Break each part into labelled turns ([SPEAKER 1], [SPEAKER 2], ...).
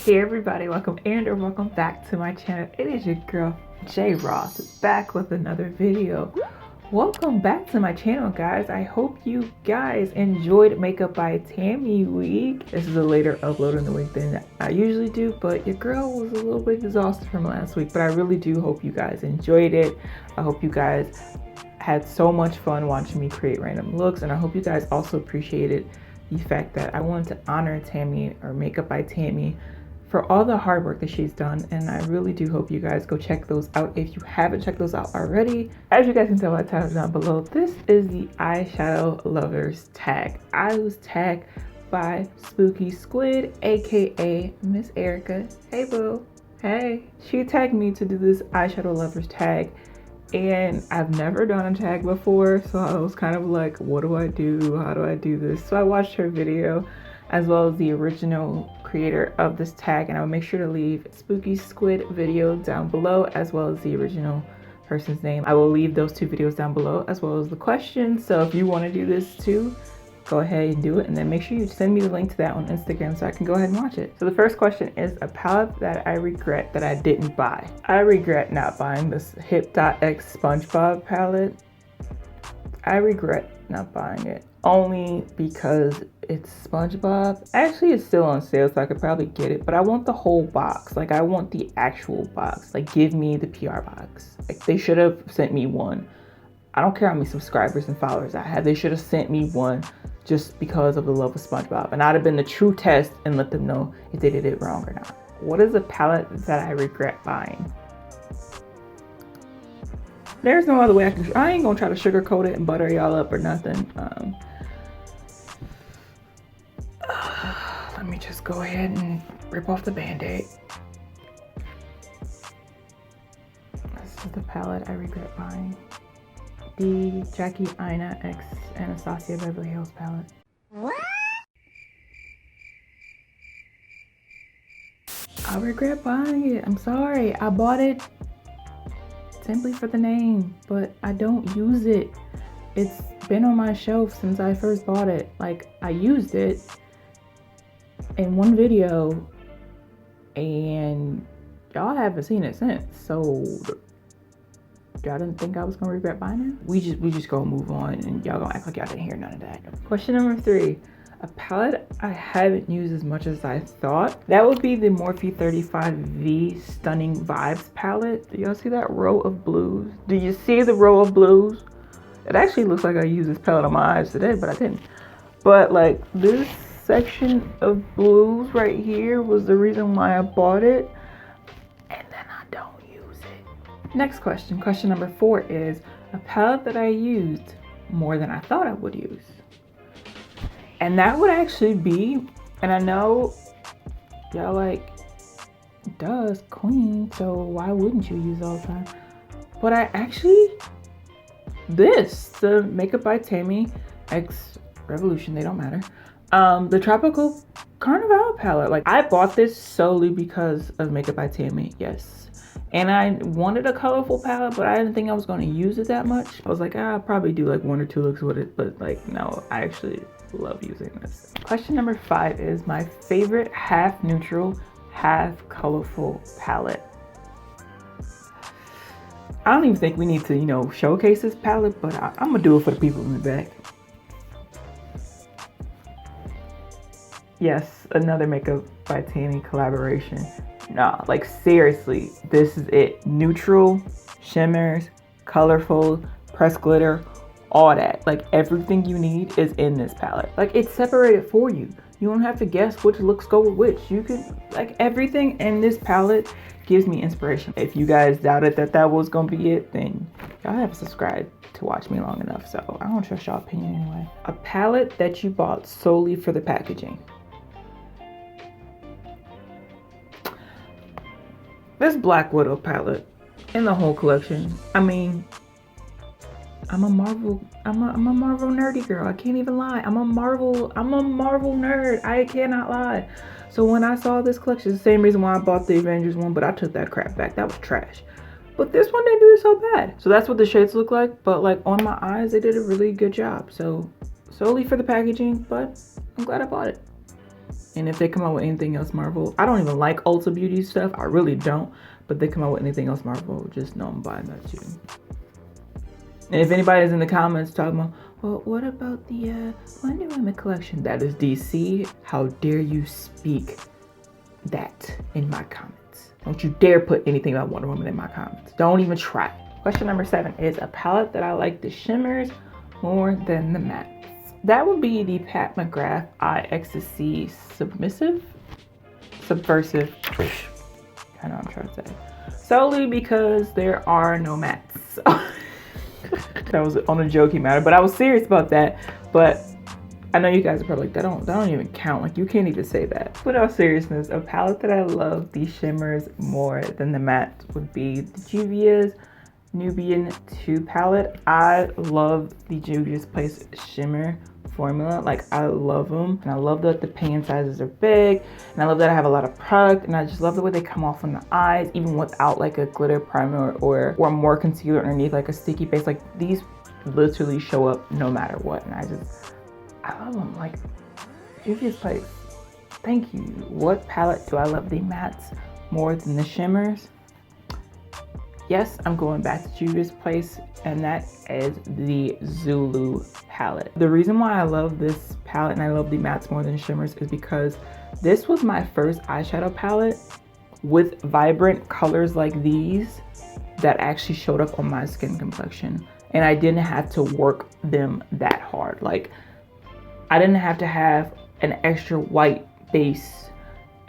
[SPEAKER 1] Hey everybody, welcome and or welcome back to my channel. It is your girl J Ross back with another video. Welcome back to my channel, guys. I hope you guys enjoyed Makeup by Tammi week. This is a later upload in the week than I usually do, but your girl was a little bit exhausted from last week, but I really do hope you guys enjoyed it. I hope you guys had so much fun watching me create random looks, and I hope you guys also appreciated the fact that I wanted to honor Tammi, or Makeup by Tammi, for all the hard work that she's done, and I really do hope you guys go check those out if you haven't checked those out already. As you guys can tell by the title down below, this is the eyeshadow lovers tag. I was tagged by Spooky Squid, aka Miss Erica. Hey boo, hey. She tagged me to do this eyeshadow lovers tag, and I've never done a tag before, so I was kind of like, what do I do? How do I do this? So I watched her video as well as the original creator of this tag, and I'll make sure to leave Spooky Squid video down below as well as the original person's name. I will leave those two videos down below as well as the questions, so if you want to do this too, go ahead and do it, and then make sure you send me the link to that on Instagram so I can go ahead and watch it. So the first question is a palette that I regret that I didn't buy. I regret not buying this Hipdot X Spongebob palette. I regret not buying it only because it's SpongeBob. Actually, it's still on sale, so I could probably get it, but I want the whole box. Like, I want the actual box. Like, give me the PR box. Like, they should have sent me one. I don't care how many subscribers and followers I have. They should have sent me one just because of the love of SpongeBob, and I'd have been the true test and let them know if they did it wrong or not. What is a palette that I regret buying? There's no other way I ain't gonna try to sugarcoat it and butter y'all up or nothing. Let me just go ahead and rip off the band-aid. This is the palette I regret buying. The Jackie Aina X Anatasy Beverly Hills palette. What? I regret buying it. I'm sorry. I bought it simply for the name, but I don't use it. It's been on my shelf since I first bought it. Like, I used it in one video and y'all haven't seen it since, so y'all didn't think I was gonna regret buying it? We just gonna move on, and y'all gonna act like y'all didn't hear none of that. Question number 3, a palette I haven't used as much as I thought. That would be the Morphe 35V Stunning Vibes palette. Do y'all see that row of blues? Do you see the row of blues? It actually looks like I used this palette on my eyes today, but I didn't. But like, this section of blues right here was the reason why I bought it, and then I don't use it. Next question, question number 4 is a palette that I used more than I thought I would use. And that would actually be, and I know y'all like, duh, it's Queen, so why wouldn't you use it all the time? But I actually, the Makeup by Tammi X Revolution, they don't matter. The Tropical Carnvial palette. Like, I bought this solely because of Makeup by Tammi, yes. And I wanted a colorful palette, but I didn't think I was going to use it that much. I was like, I'll probably do like 1 or 2 looks with it, but like, no, I actually love using this. Question number 5 is my favorite half neutral, half colorful palette. I don't even think we need to, showcase this palette, but I'm gonna do it for the people in the back. Yes, another Makeup by Tammi collaboration. Nah, like seriously, this is it. Neutral, shimmers, colorful, pressed glitter, all that. Like, everything you need is in this palette. Like, it's separated for you. You don't have to guess which looks go with which. You can, like, everything in this palette gives me inspiration. If you guys doubted that was gonna be it, then y'all have subscribed to watch me long enough, so I don't trust y'all opinion anyway. A palette that you bought solely for the packaging. This Black Widow palette in the whole collection. I mean, I'm a Marvel nerdy girl. I can't even lie. I'm a Marvel nerd. I cannot lie. So when I saw this collection, the same reason why I bought the Avengers one, but I took that crap back. That was trash. But this one didn't do it so bad. So that's what the shades look like. But like, on my eyes, they did a really good job. So solely for the packaging, but I'm glad I bought it. And if they come out with anything else Marvel, I don't even like Ulta Beauty stuff. I really don't. But they come out with anything else Marvel, just know I'm buying that too. And if anybody's in the comments talking about, well, what about the Wonder Woman collection? That is DC. How dare you speak that in my comments? Don't you dare put anything about Wonder Woman in my comments. Don't even try. Question number 7 is a palette that I like the shimmers more than the mattes. That would be the Pat McGrath Ecstasy Subversive. I know what I'm trying to say. Solely because there are no mattes. That was on a joking matter, but I was serious about that. But I know you guys are probably like, that don't even count. Like, you can't even say that. But in all seriousness, a palette that I love the shimmers more than the mattes would be the Juvia's Nubian 2 palette. I love the Juvia's Place shimmer formula. Like, I love them, and I love that the pan sizes are big, and I love that I have a lot of product, and I just love the way they come off on the eyes even without like a glitter primer or more concealer underneath, like a sticky base. Like, these literally show up no matter what, and I love them. Like, Juvia's Place, thank you. What palette do I love the mattes more than the shimmers? Yes, I'm going back to Juvia's Place, and that is the Zulu palette. The reason why I love this palette and I love the mattes more than shimmers is because this was my first eyeshadow palette with vibrant colors like these that actually showed up on my skin complexion, and I didn't have to work them that hard. Like, I didn't have to have an extra white base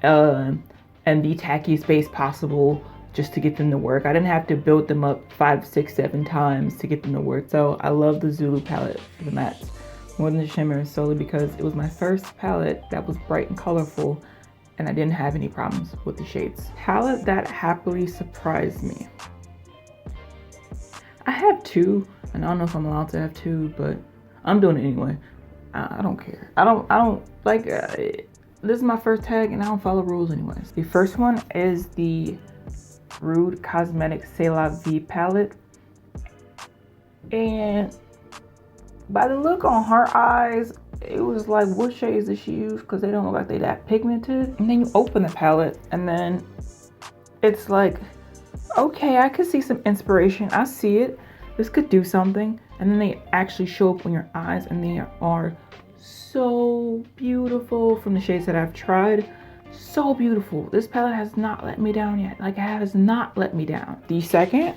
[SPEAKER 1] and the tackiest base possible just to get them to work. I didn't have to build them up 5, 6, 7 times to get them to work. So I love the Zulu palette for the mattes more than the shimmers, solely because it was my first palette that was bright and colorful, and I didn't have any problems with the shades. Palette that happily surprised me. I have 2, and I don't know if I'm allowed to have 2, but I'm doing it anyway. I don't care. I don't like, this is my first tag, and I don't follow rules anyways. The first one is the Rude Cosmetics C'est La Vie palette, and by the look on her eyes, it was like, what shades did she use? Because they don't look like they that pigmented. And then you open the palette, and then it's like, okay, I could see some inspiration. I see it. This could do something. And then they actually show up on your eyes, and they are so beautiful from the shades that I've tried. So beautiful. This palette has not let me down yet. Like, it has not let me down. The second,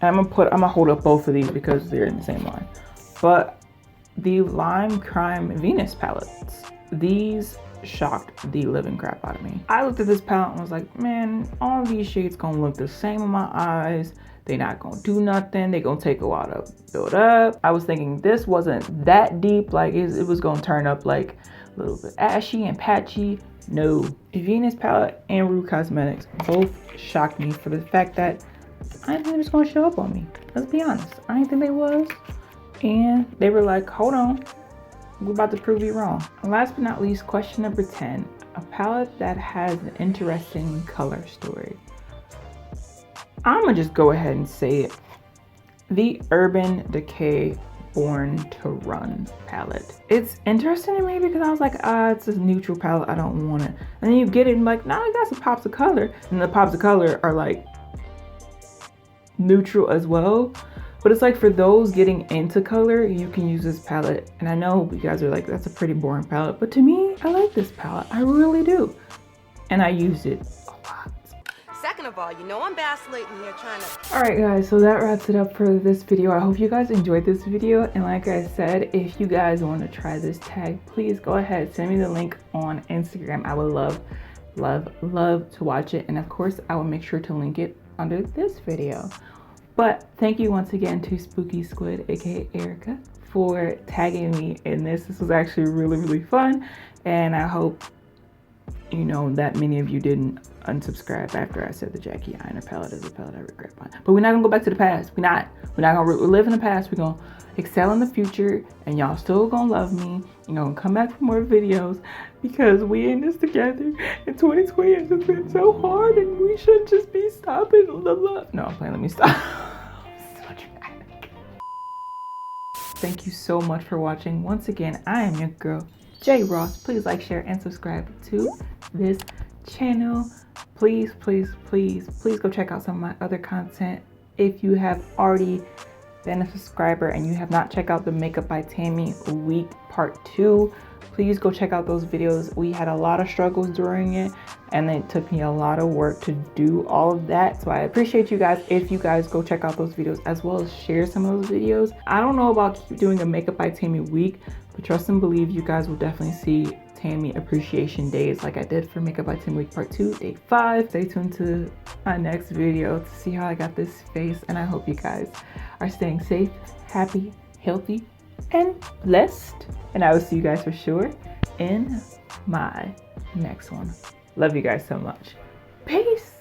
[SPEAKER 1] I'm gonna hold up both of these because they're in the same line. But the Lime Crime Venus palettes, these shocked the living crap out of me. I looked at this palette and was like, man, all these shades gonna look the same on my eyes. They're not gonna do nothing. They're gonna take a while to build up. I was thinking this wasn't that deep. Like, it was gonna turn up like a little bit ashy and patchy. No. The Venus palette and Rude Cosmetics both shocked me for the fact that I didn't think it was gonna show up on me. Let's be honest. I didn't think they was. And they were like, hold on, we're about to prove you wrong. And last but not least, question number 10. A palette that has an interesting color story. I'm gonna just go ahead and say it. The Urban Decay Born to Run palette. It's interesting to me because I was like, it's a neutral palette, I don't want it. And then you get it and like, now I got some pops of color. And the pops of color are like neutral as well. But it's like, for those getting into color, you can use this palette. And I know you guys are like, that's a pretty boring palette. But to me, I like this palette. I really do. And I use it a lot.
[SPEAKER 2] Second of all, you know I'm vacillating here trying to...
[SPEAKER 1] Alright guys, so that wraps it up for this video. I hope you guys enjoyed this video. And like I said, if you guys want to try this tag, please go ahead, send me the link on Instagram. I would love to watch it. And of course, I will make sure to link it under this video. But thank you once again to Spooky Squid, aka Erica, for tagging me in this. This was actually really fun, and I hope you know that many of you didn't unsubscribe after I said the Jackie Aina palette is a palette I regret buying. But we're not gonna go back to the past. We're not gonna live in the past. We're gonna excel in the future, and y'all still gonna love me. You're gonna come back for more videos because we in this together. And 2020 has just been so hard, and we should just be stopping the love. No, I'm playing. Let me stop. So dramatic. Thank you so much for watching. Once again, I am your girl, J Ross. Please like, share, and subscribe to this channel. Please, please, please, please go check out some of my other content. If you have already been a subscriber and you have not checked out the Makeup by Tammi week part 2, please go check out those videos. We had a lot of struggles during it and it took me a lot of work to do all of that. So I appreciate you guys if you guys go check out those videos as well as share some of those videos. I don't know about doing a Makeup by Tammi week, but trust and believe you guys will definitely see Tammi appreciation days like I did for Makeup by Tammi week part 2, day 5. Stay tuned to my next video to see how I got this face, and I hope you guys are staying safe, happy, healthy, and blessed. And I will see you guys for sure in my next one. Love you guys so much. Peace.